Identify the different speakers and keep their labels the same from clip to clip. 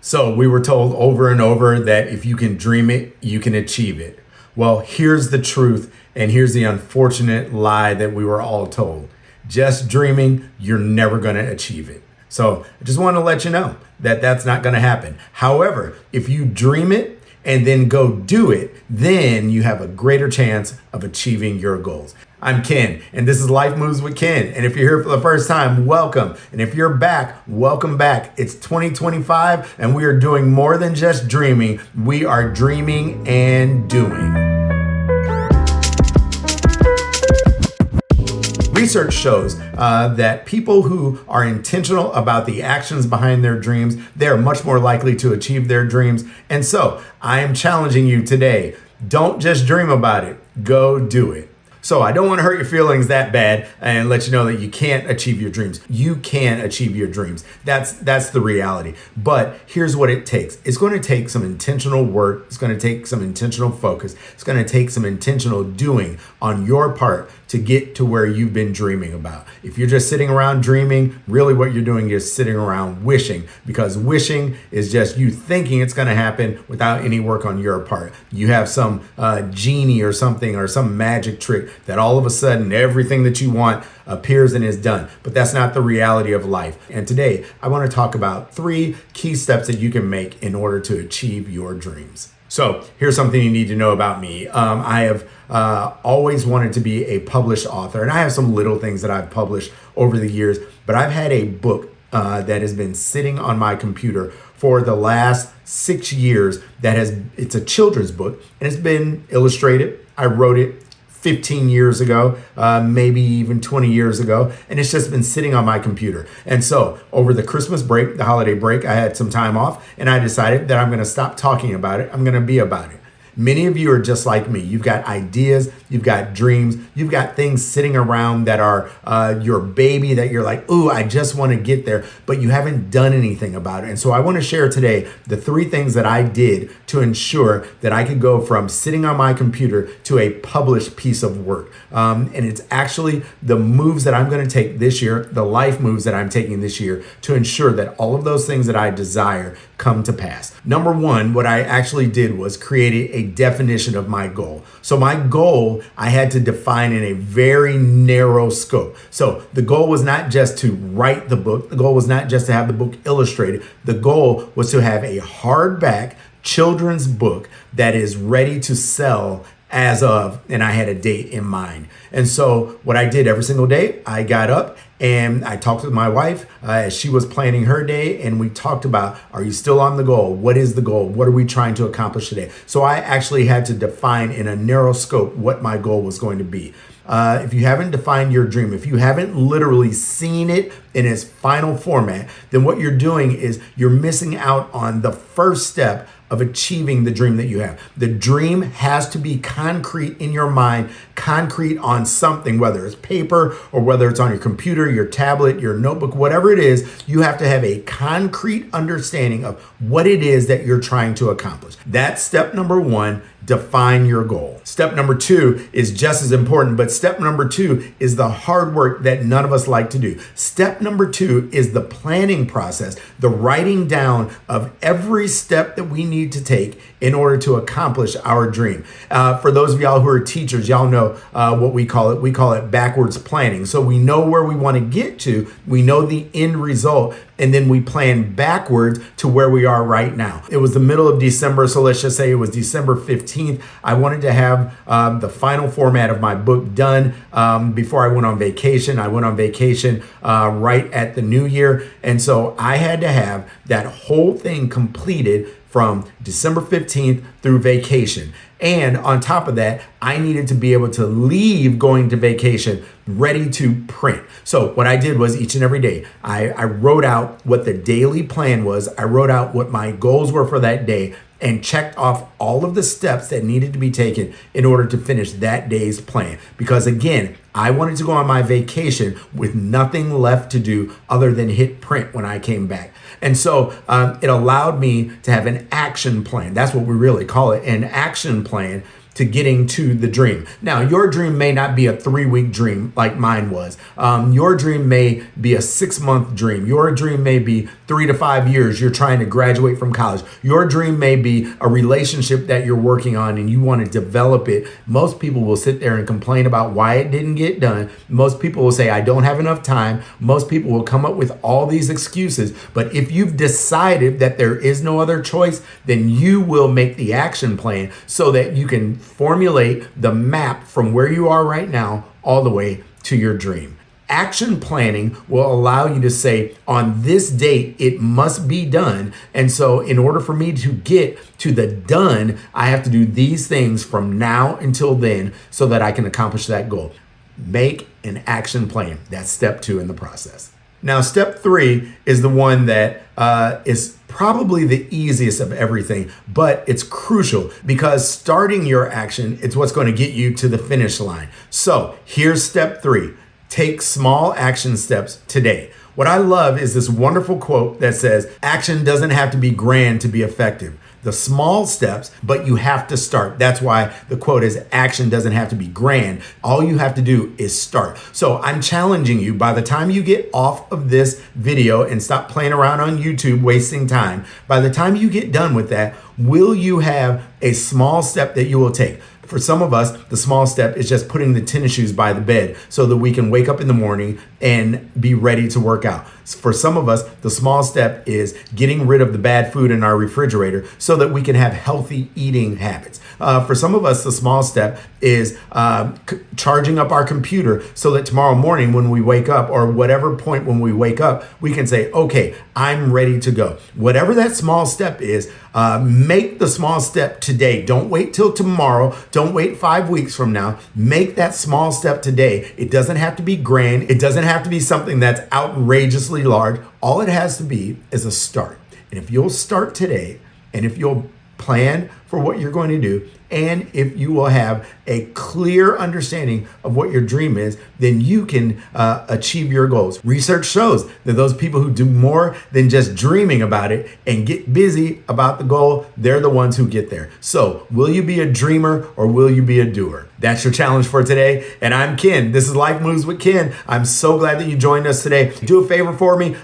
Speaker 1: So we were told over and over that if you can dream it, you can achieve it. Well, here's the truth, and here's the unfortunate lie that we were all told. Just dreaming, you're never going to achieve it. So I just want to let you know that that's not going to happen. However, if you dream it and then go do it, then you have a greater chance of achieving your goals. I'm Ken, and this is Life Moves with Ken. And if you're here for the first time, welcome. And if you're back, welcome back. It's 2025, and we are doing more than just dreaming. We are dreaming and doing. Research shows that people who are intentional about the actions behind their dreams, they're much more likely to achieve their dreams. And so I am challenging you today. Don't just dream about it, go do it. So I don't want to hurt your feelings that bad and let you know that you can't achieve your dreams. You can achieve your dreams. That's the reality. But here's what it takes. It's going to take some intentional work. It's going to take some intentional focus. It's going to take some intentional doing on your part to get to where you've been dreaming about. If you're just sitting around dreaming, really what you're doing is sitting around wishing, because wishing is just you thinking it's going to happen without any work on your part. You have some genie or something or some magic trick that all of a sudden everything that you want appears and is done. But that's not the reality of life. And today I want to talk about 3 key steps that you can make in order to achieve your dreams. So here's something you need to know about me. I have always wanted to be a published author, and I have some little things that I've published over the years, but I've had a book that has been sitting on my computer for the last 6 years. It's a children's book, and it's been illustrated. I wrote it 15 years ago, maybe even 20 years ago, and it's just been sitting on my computer. And so over the Christmas break, the holiday break, I had some time off, and I decided that I'm going to stop talking about it. I'm going to be about it. Many of you are just like me. You've got ideas, you've got dreams, you've got things sitting around that are your baby that you're like, ooh, I just want to get there, but you haven't done anything about it. And so I want to share today the 3 things that I did to ensure that I could go from sitting on my computer to a published piece of work. And it's actually the moves that I'm going to take this year, the life moves that I'm taking this year to ensure that all of those things that I desire come to pass. Number 1, what I actually did was create a definition of my goal. So my goal, I had to define in a very narrow scope. So the goal was not just to write the book. The goal was not just to have the book illustrated. The goal was to have a hardback children's book that is ready to sell as of, and I had a date in mind. And so what I did every single day, I got up and I talked with my wife as she was planning her day, and we talked about, are you still on the goal? What is the goal? What are we trying to accomplish today? So I actually had to define in a narrow scope what my goal was going to be. If you haven't defined your dream, if you haven't literally seen it in its final format, then what you're doing is you're missing out on the first step of achieving the dream that you have. The dream has to be concrete in your mind, concrete on something, whether it's paper or whether it's on your computer, your tablet, your notebook, whatever it is. You have to have a concrete understanding of what it is that you're trying to accomplish. That's step number 1. Define your goal. Step number 2 is just as important, but step number 2 is the hard work that none of us like to do. Step number 2 is the planning process, the writing down of every step that we need to take in order to accomplish our dream. For those of y'all who are teachers, y'all know what we call it. We call it backwards planning. So we know where we want to get to, we know the end result, and then we plan backwards to where we are right now. It was the middle of December, so let's just say it was December 15th. I wanted to have the final format of my book done before I went on vacation. I went on vacation right at the new year, and so I had to have that whole thing completed from December 15th through vacation. And on top of that, I needed to be able to leave going to vacation ready to print. So what I did was each and every day, I wrote out what the daily plan was. I wrote out what my goals were for that day and checked off all of the steps that needed to be taken in order to finish that day's plan. Because again, I wanted to go on my vacation with nothing left to do other than hit print when I came back. And so it allowed me to have an action plan. That's what we really call it, an action plan to getting to the dream. Now, your dream may not be a 3-week dream like mine was. Your dream may be a 6-month dream. Your dream may be 3 to 5 years. You're trying to graduate from college. Your dream may be a relationship that you're working on and you want to develop it. Most people will sit there and complain about why it didn't get done. Most people will say, I don't have enough time. Most people will come up with all these excuses. But if you've decided that there is no other choice, then you will make the action plan so that you can formulate the map from where you are right now all the way to your dream. Action planning will allow you to say, on this date, it must be done. And so in order for me to get to the done, I have to do these things from now until then so that I can accomplish that goal. Make an action plan. That's step 2 in the process. Now, step 3 is the one that is probably the easiest of everything, but it's crucial because starting your action, it's what's going to get you to the finish line. So here's step 3. Take small action steps today. What I love is this wonderful quote that says, action doesn't have to be grand to be effective. The small steps, but you have to start. That's why the quote is, action doesn't have to be grand. All you have to do is start. So I'm challenging you, by the time you get off of this video and stop playing around on YouTube, wasting time, by the time you get done with that, will you have a small step that you will take? For some of us, the small step is just putting the tennis shoes by the bed so that we can wake up in the morning and be ready to work out. For some of us, the small step is getting rid of the bad food in our refrigerator so that we can have healthy eating habits. For some of us, the small step is charging up our computer so that tomorrow morning when we wake up, or whatever point when we wake up, we can say, okay, I'm ready to go. Whatever that small step is, make the small step today. Don't wait till tomorrow. Don't wait 5 weeks from now. Make that small step today. It doesn't have to be grand. It doesn't have to be something that's outrageously large. All it has to be is a start. And if you'll start today, and if you'll plan for what you're going to do, and if you will have a clear understanding of what your dream is, then you can achieve your goals. Research shows that those people who do more than just dreaming about it and get busy about the goal, they're the ones who get there. So will you be a dreamer or will you be a doer? That's your challenge for today. And I'm Ken. This is Life Moves with Ken. I'm so glad that you joined us today. Do a favor for me.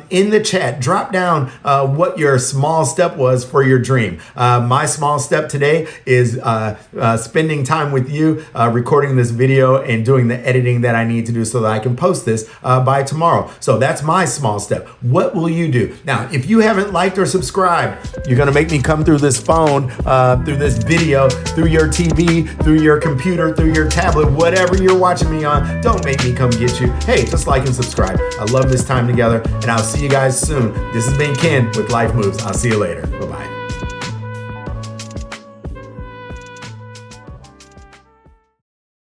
Speaker 1: In the chat, drop down what your small step was for your dream. My small step today is spending time with you, recording this video and doing the editing that I need to do so that I can post this by tomorrow. So that's my small step. What will you do? Now, if you haven't liked or subscribed, you're going to make me come through this phone, through this video, through your TV, through your computer, through your tablet, whatever you're watching me on. Don't make me come get you. Hey, just like and subscribe. I love this time together, and I'll see you guys soon. This has been Ken with Life Moves. I'll see you later. Bye-bye.